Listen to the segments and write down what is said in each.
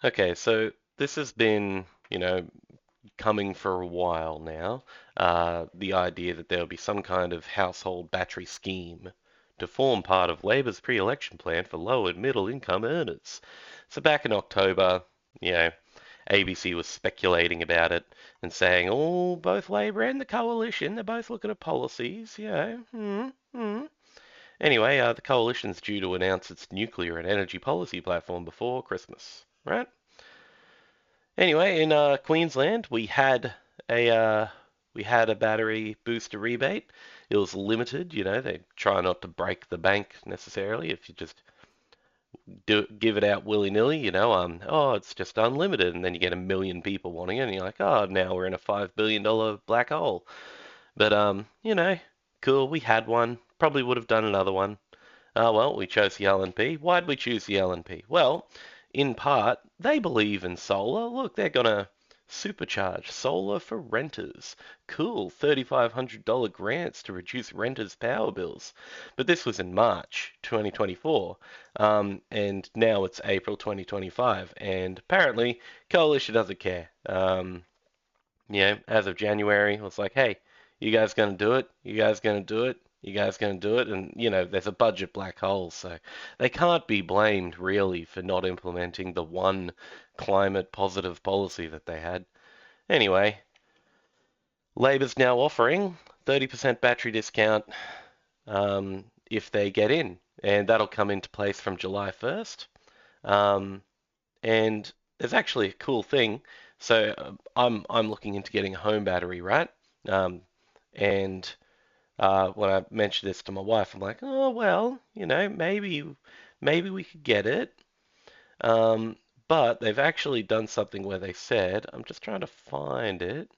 Okay, so this has been, coming for a while now. The idea that there will be some kind of household battery scheme to form part of Labor's pre-election plan for low and middle income earners. So back in October, you know, ABC was speculating about it and saying, oh, both Labor and the coalition, they're both looking at policies, Anyway, the coalition's due to announce its nuclear and energy policy platform before Christmas, right? Anyway, in Queensland, a we had a battery booster rebate. It was limited, they try not to break the bank necessarily. If you just give it out willy-nilly, oh, it's just unlimited, and then you get a million people wanting it, and you're like, oh, now we're in a $5 billion black hole. But cool. We had one. Probably would have done another one. Well, we chose the LNP. Why'd we choose the LNP? Well, in part, they believe in solar. Look, they're gonna supercharge solar for renters. Cool, $3,500 grants to reduce renters' power bills. But this was in March 2024, and now it's April 2025, and apparently Coalition doesn't care. As of January, it was like, hey, you guys gonna do it? You guys gonna do it? You guys gonna do it? And there's a budget black hole, so they can't be blamed really for not implementing the one climate positive policy that they had. Anyway, Labor's now offering 30% battery discount if they get in, and that'll come into place from July 1st. Um, and there's actually a cool thing. So I'm looking into getting a home battery, right? Um, and when I mentioned this to my wife, I'm like, oh well, maybe we could get it. Um, but they've actually done something where they said, I'm just trying to find it.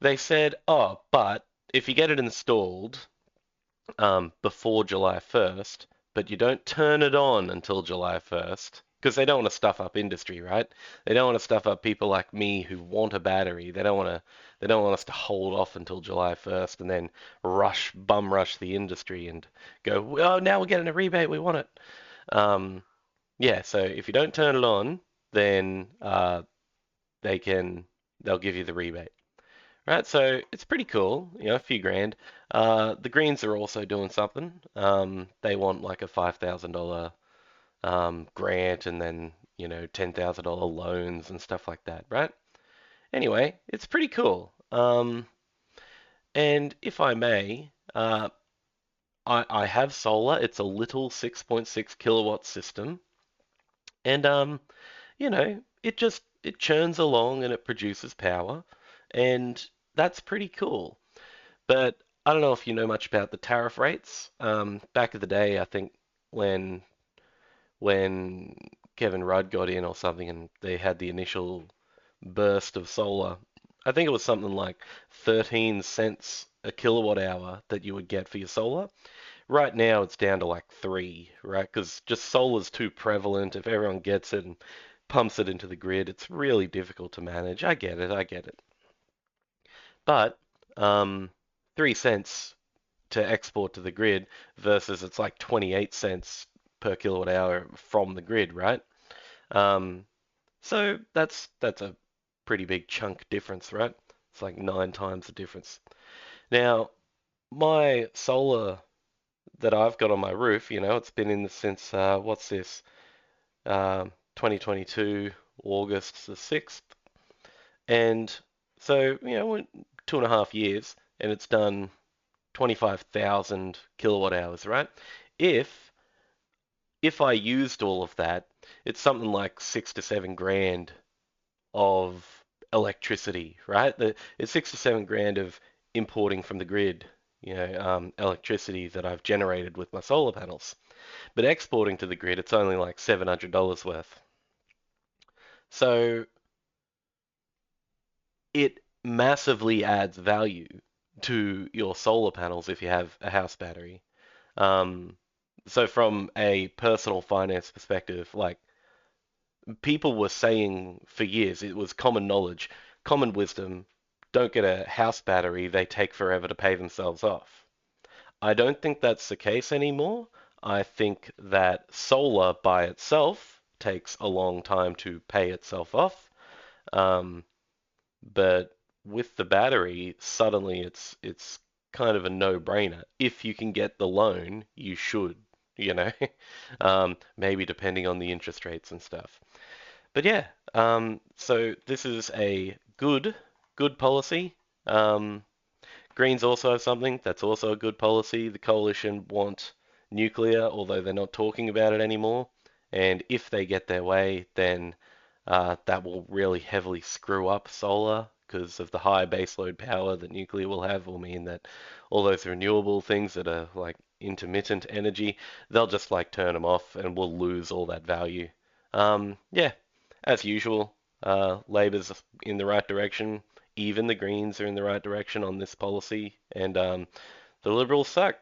They said, oh, but if you get it installed before July 1st, but you don't turn it on until July 1st, because they don't want to stuff up industry, right? They don't want to stuff up people like me who want a battery. They don't want us to hold off until July 1st and then bum rush the industry and go, oh, now we're getting a rebate, we want it. Um, yeah, so if you don't turn it on, then they can they'll give you the rebate. Right, so it's pretty cool, a few grand. The Greens are also doing something. They want like a $5,000 grant and then, $10,000 loans and stuff like that, right? Anyway, it's pretty cool. And if I may, I have solar. It's a little 6.6 kilowatt system, and it churns along and it produces power, and that's pretty cool. But I don't know if you know much about the tariff rates. Back in the day, I think when when Kevin Rudd got in or something, and they had the initial burst of solar, I think it was something like 13 cents a kilowatt hour that you would get for your solar. Right now, it's down to like three, right? Because just solar's too prevalent. If everyone gets it and pumps it into the grid, it's really difficult to manage. I get it, I get it. But 3 cents to export to the grid versus it's like 28 cents per kilowatt hour from the grid, right? Um, so that's a pretty big chunk difference, right? It's like 9 times the difference. Now, my solar that I've got on my roof, it's been in since what's this? 2022, August the 6th. And so, 2.5 years, and it's done 25,000 kilowatt hours, right? If if I used all of that, it's something like 6 to 7 grand of electricity, right? It's 6 to 7 grand of importing from the grid, electricity that I've generated with my solar panels. But exporting to the grid, it's only like $700 worth. So it massively adds value to your solar panels if you have a house battery. Um, so from a personal finance perspective, like people were saying for years, it was common knowledge, common wisdom, don't get a house battery, they take forever to pay themselves off. I don't think that's the case anymore. I think that solar by itself takes a long time to pay itself off. Um, but with the battery, suddenly it's kind of a no-brainer. If you can get the loan, you should, you know, maybe depending on the interest rates and stuff. But yeah, so this is a good policy. Um, Greens also have something that's also a good policy. The coalition want nuclear, although they're not talking about it anymore. And if they get their way, then that will really heavily screw up solar because of the high baseload power that nuclear will have. Will mean that all those renewable things that are like intermittent energy, they'll just like turn them off and we'll lose all that value. Yeah, as usual, Labor's in the right direction. Even the Greens are in the right direction on this policy, and the Liberals suck.